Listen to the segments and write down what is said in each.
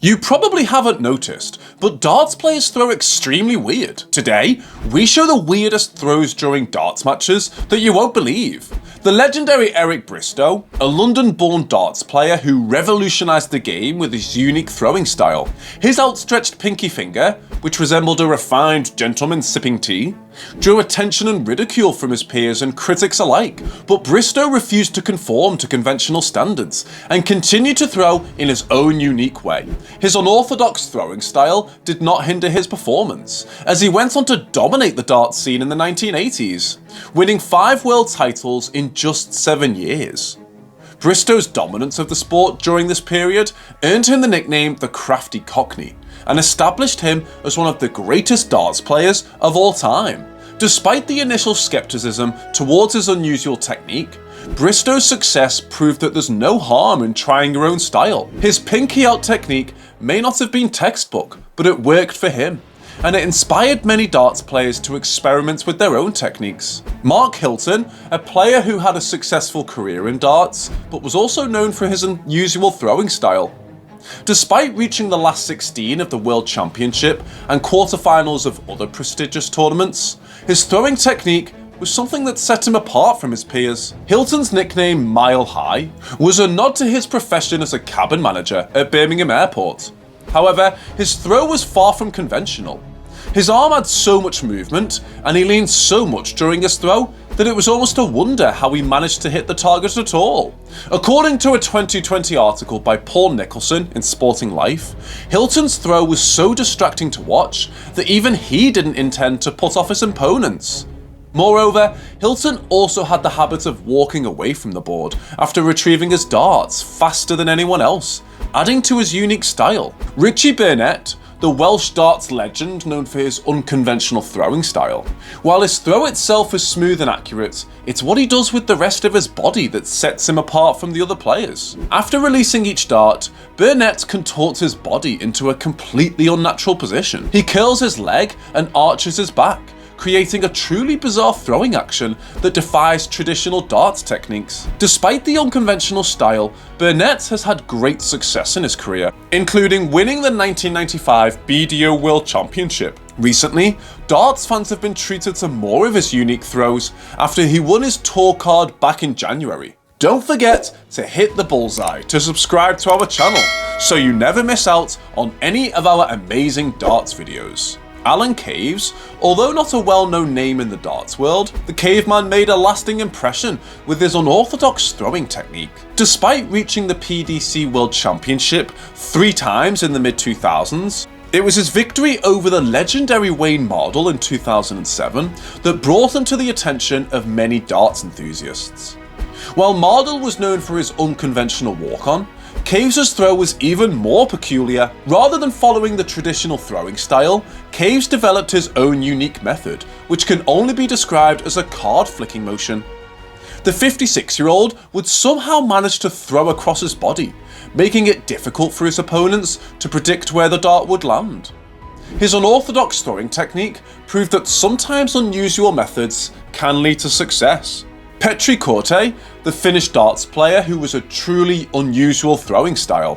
You probably haven't noticed, but darts players throw extremely weird. Today, we show the weirdest throws during darts matches that you won't believe. The legendary Eric Bristow, a London-born darts player who revolutionised the game with his unique throwing style. His outstretched pinky finger, which resembled a refined gentleman sipping tea, drew attention and ridicule from his peers and critics alike, but Bristow refused to conform to conventional standards and continued to throw in his own unique way. His unorthodox throwing style did not hinder his performance, as he went on to dominate the darts scene in the 1980s, winning 5 world titles in just 7 years. Bristow's dominance of the sport during this period earned him the nickname the Crafty Cockney, and established him as one of the greatest darts players of all time. Despite the initial skepticism towards his unusual technique, Bristow's success proved that there's no harm in trying your own style. His pinky out technique may not have been textbook, but it worked for him, and it inspired many darts players to experiment with their own techniques. Mark Hilton, a player who had a successful career in darts, but was also known for his unusual throwing style. Despite reaching the last 16 of the World Championship and quarterfinals of other prestigious tournaments, his throwing technique was something that set him apart from his peers. Hilton's nickname Mile High was a nod to his profession as a cabin manager at Birmingham Airport. However, his throw was far from conventional. His arm had so much movement, and he leaned so much during his throw, that it was almost a wonder how he managed to hit the target at all. According to a 2020 article by Paul Nicholson in Sporting Life, Hilton's throw was so distracting to watch that even he didn't intend to put off his opponents. Moreover, Hilton also had the habit of walking away from the board after retrieving his darts faster than anyone else, adding to his unique style. Richie Burnett, the Welsh darts legend known for his unconventional throwing style. While his throw itself is smooth and accurate, it's what he does with the rest of his body that sets him apart from the other players. After releasing each dart, Burnett contorts his body into a completely unnatural position. He curls his leg and arches his back, creating a truly bizarre throwing action that defies traditional darts techniques. Despite the unconventional style, Burnett has had great success in his career, including winning the 1995 BDO World Championship. Recently, darts fans have been treated to more of his unique throws after he won his tour card back in January. Don't forget to hit the bullseye to subscribe to our channel so you never miss out on any of our amazing darts videos. Alan Caves, although not a well-known name in the darts world, the caveman made a lasting impression with his unorthodox throwing technique. Despite reaching the PDC World Championship 3 times in the mid-2000s, it was his victory over the legendary Wayne Mardle in 2007 that brought him to the attention of many darts enthusiasts. While Mardle was known for his unconventional walk-on, Caves' throw was even more peculiar. Rather than following the traditional throwing style, Caves developed his own unique method, which can only be described as a card flicking motion. The 56-year-old would somehow manage to throw across his body, making it difficult for his opponents to predict where the dart would land. His unorthodox throwing technique proved that sometimes unusual methods can lead to success. Petri Korte, the Finnish darts player who was a truly unusual throwing style.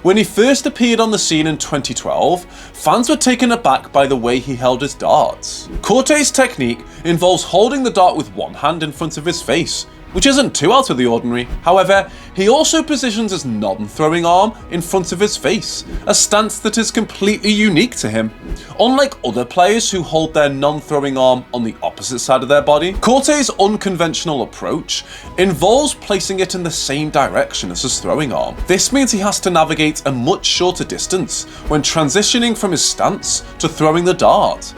When he first appeared on the scene in 2012, fans were taken aback by the way he held his darts. Korte's technique involves holding the dart with one hand in front of his face, which isn't too out of the ordinary. However, he also positions his non-throwing arm in front of his face, a stance that is completely unique to him. Unlike other players who hold their non-throwing arm on the opposite side of their body, Korte's unconventional approach involves placing it in the same direction as his throwing arm. This means he has to navigate a much shorter distance when transitioning from his stance to throwing the dart.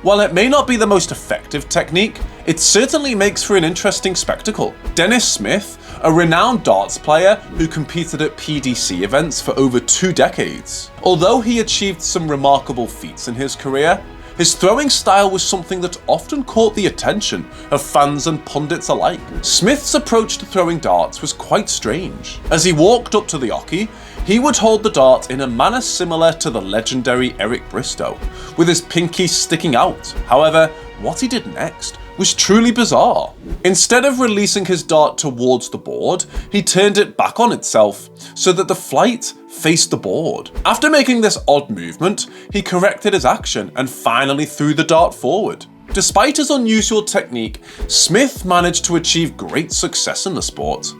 While it may not be the most effective technique, it certainly makes for an interesting spectacle. Dennis Smith, a renowned darts player who competed at PDC events for over 2 decades. Although he achieved some remarkable feats in his career, his throwing style was something that often caught the attention of fans and pundits alike. Smith's approach to throwing darts was quite strange. As he walked up to the oche, he would hold the dart in a manner similar to the legendary Eric Bristow, with his pinky sticking out. However, what he did next was truly bizarre. Instead of releasing his dart towards the board, he turned it back on itself so that the flight faced the board. After making this odd movement, he corrected his action and finally threw the dart forward. Despite his unusual technique, Smith managed to achieve great success in the sport.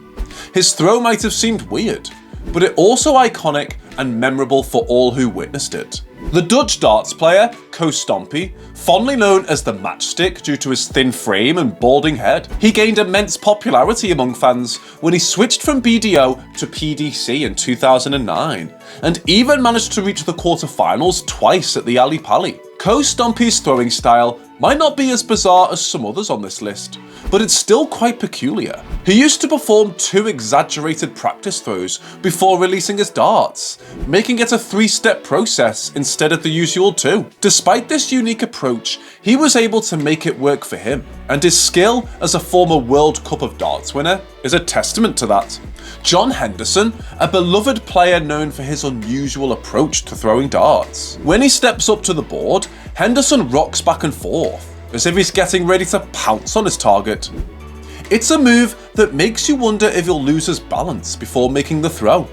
His throw might have seemed weird, but it also iconic and memorable for all who witnessed it. The Dutch darts player, Koos Stompie, fondly known as the Matchstick due to his thin frame and balding head, he gained immense popularity among fans when he switched from BDO to PDC in 2009, and even managed to reach the quarterfinals twice at the Ali Pali. Koos Stompie's throwing style might not be as bizarre as some others on this list, but it's still quite peculiar. He used to perform 2 exaggerated practice throws before releasing his darts, making it a 3-step process instead of the usual 2. Despite this unique approach, he was able to make it work for him, and his skill as a former World Cup of Darts winner is a testament to that. John Henderson, a beloved player known for his unusual approach to throwing darts. When he steps up to the board, Henderson rocks back and forth, as if he's getting ready to pounce on his target. It's a move that makes you wonder if he'll lose his balance before making the throw,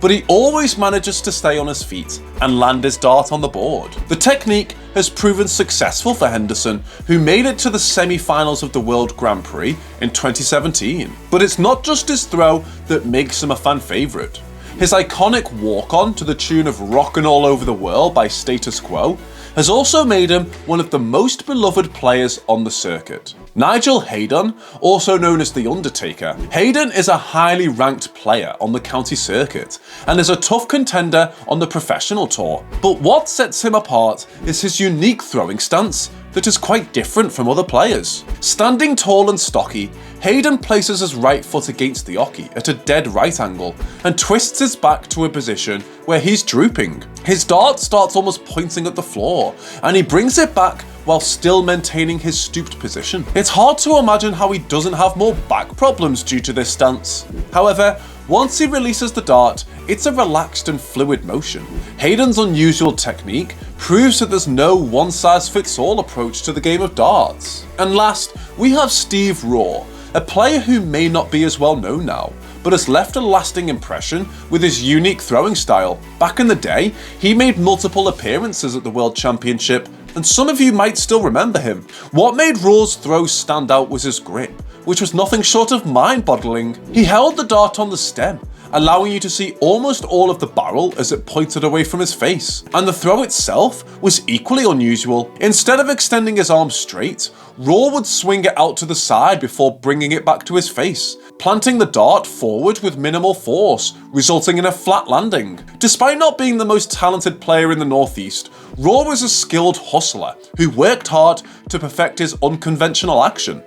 but he always manages to stay on his feet and land his dart on the board. The technique has proven successful for Henderson, who made it to the semi-finals of the World Grand Prix in 2017. But it's not just his throw that makes him a fan favourite. His iconic walk-on to the tune of Rockin' All Over the World by Status Quo has also made him one of the most beloved players on the circuit. Nigel Hayden, also known as The Undertaker. Hayden is a highly ranked player on the county circuit and is a tough contender on the professional tour. But what sets him apart is his unique throwing stance that is quite different from other players. Standing tall and stocky, Hayden places his right foot against the oche at a dead right angle and twists his back to a position where he's drooping. His dart starts almost pointing at the floor, and he brings it back while still maintaining his stooped position. It's hard to imagine how he doesn't have more back problems due to this stance. However, once he releases the dart, it's a relaxed and fluid motion. Hayden's unusual technique proves that there's no one-size-fits-all approach to the game of darts. And last, we have Steve Raw, a player who may not be as well known now, but has left a lasting impression with his unique throwing style. Back in the day, he made multiple appearances at the World Championship, and some of you might still remember him. What made Raw's throws stand out was his grip, which was nothing short of mind-boggling. He held the dart on the stem, allowing you to see almost all of the barrel as it pointed away from his face. And the throw itself was equally unusual. Instead of extending his arm straight, Raw would swing it out to the side before bringing it back to his face, planting the dart forward with minimal force, resulting in a flat landing. Despite not being the most talented player in the Northeast, Raw was a skilled hustler who worked hard to perfect his unconventional action,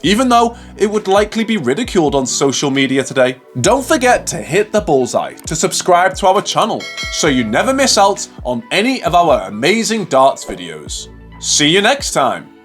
even though it would likely be ridiculed on social media today. Don't forget to hit the bullseye to subscribe to our channel so you never miss out on any of our amazing darts videos. See you next time!